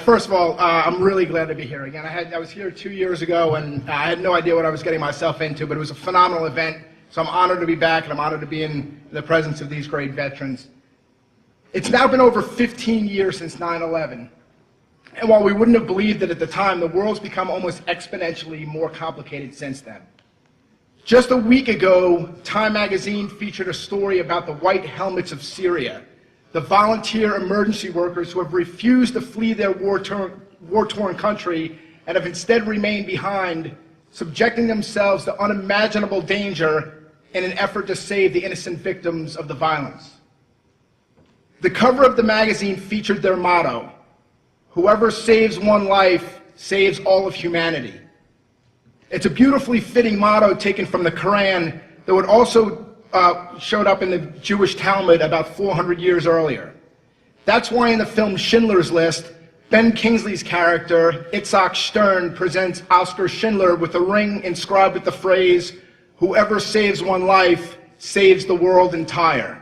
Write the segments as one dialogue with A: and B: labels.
A: First of all, I'm really glad to be here again. I was here 2 years ago, and I had no idea what I was getting myself into, but it was a phenomenal event. So I'm honored to be back, and I'm honored to be in the presence of these great veterans. It's now been over 15 years since 9/11. And while we wouldn't have believed it at the time, the world's become almost exponentially more complicated since then. Just a week ago, Time magazine featured a story about the White Helmets of Syria, the volunteer emergency workers who have refused to flee their war-torn country and have instead remained behind, subjecting themselves to unimaginable danger in an effort to save the innocent victims of the violence. The cover of the magazine featured their motto, "Whoever saves one life saves all of humanity." It's a beautifully fitting motto taken from the Quran, though it also showed up in the Jewish Talmud about 400 years earlier. That's why in the film Schindler's List, Ben Kingsley's character, Itzhak Stern, presents Oskar Schindler with a ring inscribed with the phrase, "Whoever saves one life saves the world entire."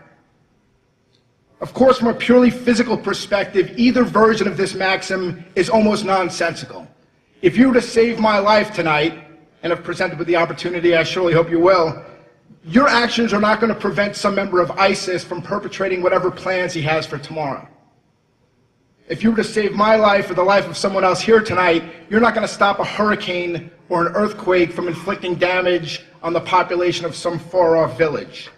A: Of course, from a purely physical perspective, either version of this maxim is almost nonsensical. If you were to save my life tonight, and if presented with the opportunity, I surely hope you will, your actions are not going to prevent some member of ISIS from perpetrating whatever plans he has for tomorrow. If you were to save my life or the life of someone else here tonight, you're not going to stop a hurricane or an earthquake from inflicting damage on the population of some far-off village.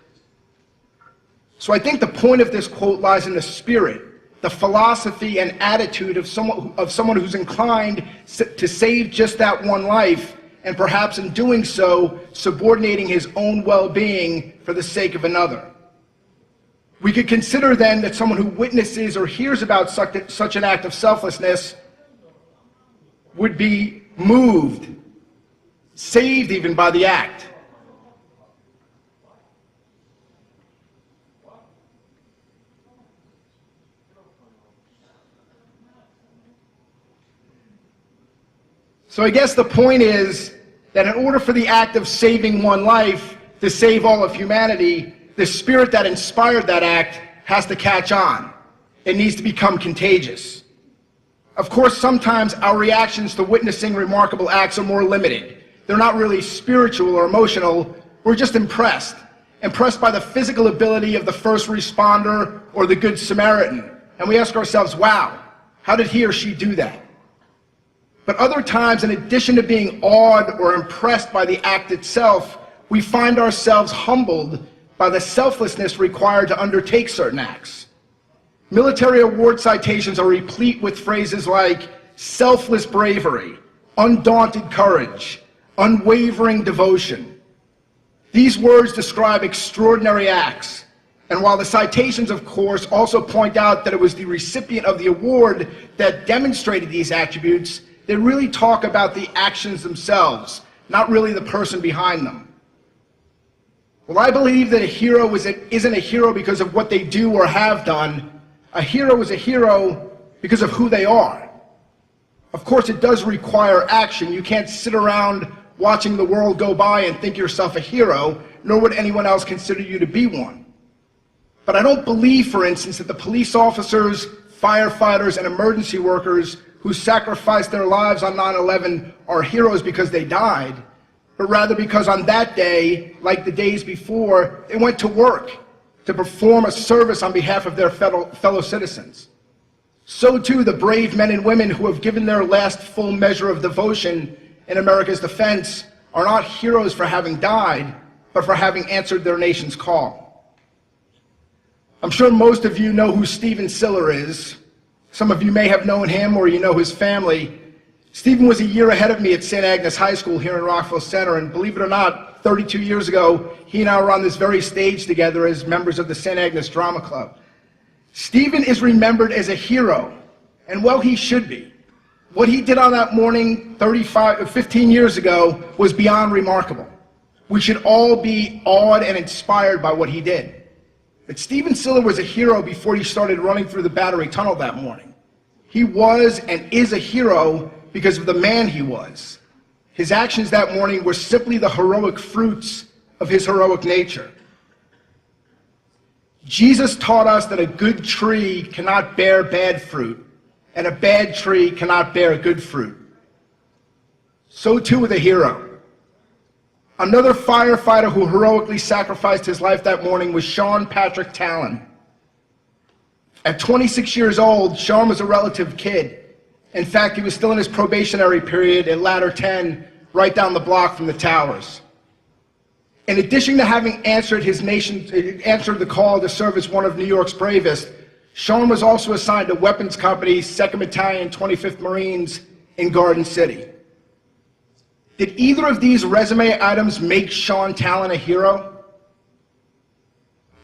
A: So I think the point of this quote lies in the spirit, the philosophy and attitude of someone who's inclined to save just that one life, and perhaps in doing so, subordinating his own well-being for the sake of another. We could consider then that someone who witnesses or hears about such an act of selflessness would be moved, saved even by the act. So I guess the point is that in order for the act of saving one life to save all of humanity, the spirit that inspired that act has to catch on. It needs to become contagious. Of course, sometimes our reactions to witnessing remarkable acts are more limited. They're not really spiritual or emotional. We're just impressed by the physical ability of the first responder or the Good Samaritan. And we ask ourselves, wow, how did he or she do that? But other times, in addition to being awed or impressed by the act itself, we find ourselves humbled by the selflessness required to undertake certain acts. Military award citations are replete with phrases like selfless bravery, undaunted courage, unwavering devotion. These words describe extraordinary acts, and while the citations, of course, also point out that it was the recipient of the award that demonstrated these attributes, they really talk about the actions themselves, not really the person behind them. Well, I believe that a hero isn't a hero because of what they do or have done. A hero is a hero because of who they are. Of course, it does require action. You can't sit around watching the world go by and think yourself a hero, nor would anyone else consider you to be one. But I don't believe, for instance, that the police officers, firefighters, and emergency workers who sacrificed their lives on 9/11 are heroes because they died, but rather because on that day, like the days before, they went to work to perform a service on behalf of their fellow citizens. So too, the brave men and women who have given their last full measure of devotion in America's defense are not heroes for having died, but for having answered their nation's call. I'm sure most of you know who Stephen Siller is. Some of you may have known him or you know his family. Stephen was a year ahead of me at St. Agnes High School here in Rockville Center, and believe it or not, 32 years ago, he and I were on this very stage together as members of the St. Agnes Drama Club. Stephen is remembered as a hero, and well, he should be. What he did on that morning 15 years ago was beyond remarkable. We should all be awed and inspired by what he did. But Stephen Siller was a hero before he started running through the Battery Tunnel that morning. He was and is a hero because of the man he was. His actions that morning were simply the heroic fruits of his heroic nature. Jesus taught us that a good tree cannot bear bad fruit, and a bad tree cannot bear good fruit. So too with a hero. Another firefighter who heroically sacrificed his life that morning was Sean Patrick Talon. At 26 years old, Sean was a relative kid. In fact, he was still in his probationary period at Ladder 10, right down the block from the towers. In addition to having answered the call to serve as one of New York's bravest, Sean was also assigned to Weapons Company, 2nd Battalion, 25th Marines in Garden City. Did either of these resume items make Sean Talon a hero?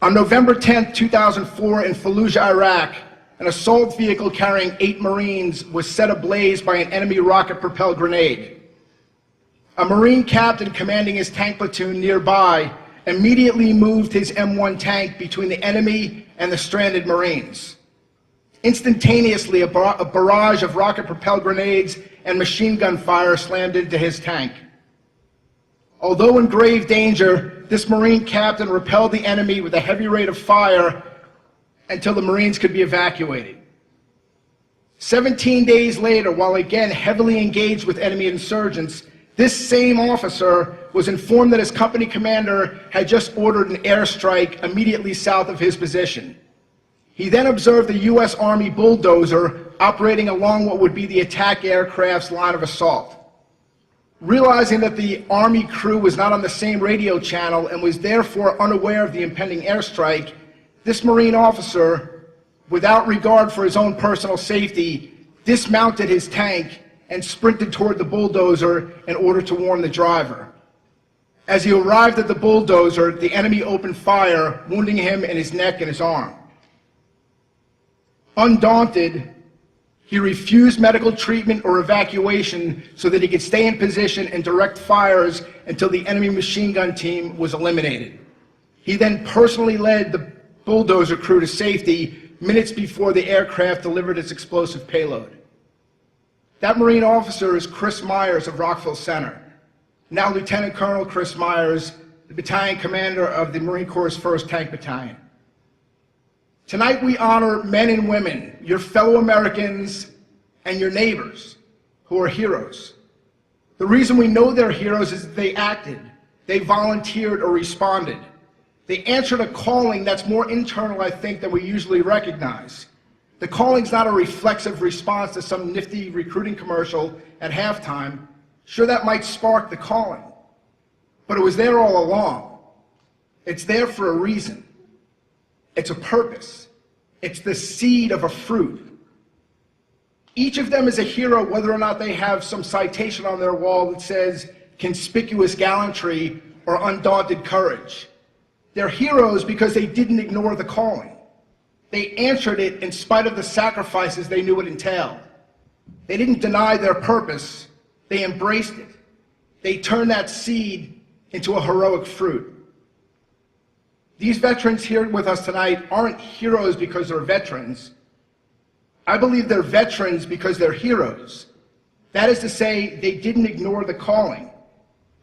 A: On November 10, 2004, in Fallujah, Iraq, an assault vehicle carrying 8 Marines was set ablaze by an enemy rocket-propelled grenade. A Marine captain commanding his tank platoon nearby immediately moved his M1 tank between the enemy and the stranded Marines. Instantaneously, a barrage of rocket-propelled grenades and machine gun fire slammed into his tank. Although in grave danger, this Marine captain repelled the enemy with a heavy rate of fire until the Marines could be evacuated. 17 days later, while again heavily engaged with enemy insurgents, this same officer was informed that his company commander had just ordered an airstrike immediately south of his position. He then observed the U.S. Army bulldozer operating along what would be the attack aircraft's line of assault. Realizing that the Army crew was not on the same radio channel and was therefore unaware of the impending airstrike, this Marine officer, without regard for his own personal safety, dismounted his tank and sprinted toward the bulldozer in order to warn the driver. As he arrived at the bulldozer, the enemy opened fire, wounding him in his neck and his arm. Undaunted, he refused medical treatment or evacuation so that he could stay in position and direct fires until the enemy machine gun team was eliminated. He then personally led the bulldozer crew to safety minutes before the aircraft delivered its explosive payload. That Marine officer is Chris Myers of Rockville Center, now Lieutenant Colonel Chris Myers, the battalion commander of the Marine Corps' 1st Tank Battalion. Tonight we honor men and women, your fellow Americans and your neighbors, who are heroes. The reason we know they're heroes is that they acted, they volunteered or responded. They answered a calling that's more internal, I think, than we usually recognize. The calling's not a reflexive response to some nifty recruiting commercial at halftime. Sure, that might spark the calling, but it was there all along. It's there for a reason. It's a purpose. It's the seed of a fruit. Each of them is a hero whether or not they have some citation on their wall that says conspicuous gallantry or undaunted courage. They're heroes because they didn't ignore the calling. They answered it in spite of the sacrifices they knew it entailed. They didn't deny their purpose, they embraced it. They turned that seed into a heroic fruit. These veterans here with us tonight aren't heroes because they're veterans. I believe they're veterans because they're heroes. That is to say, they didn't ignore the calling.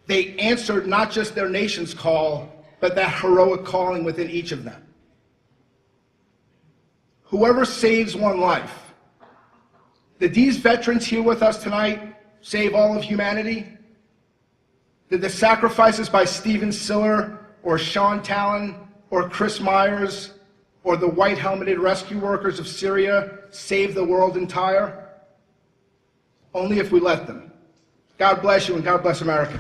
A: They answered not just their nation's call, but that heroic calling within each of them. Whoever saves one life. Did these veterans here with us tonight save all of humanity? Did the sacrifices by Stephen Siller or Sean Talon or Chris Myers or the white helmeted rescue workers of Syria save the world entire? Only if we let them. God bless you and God bless America.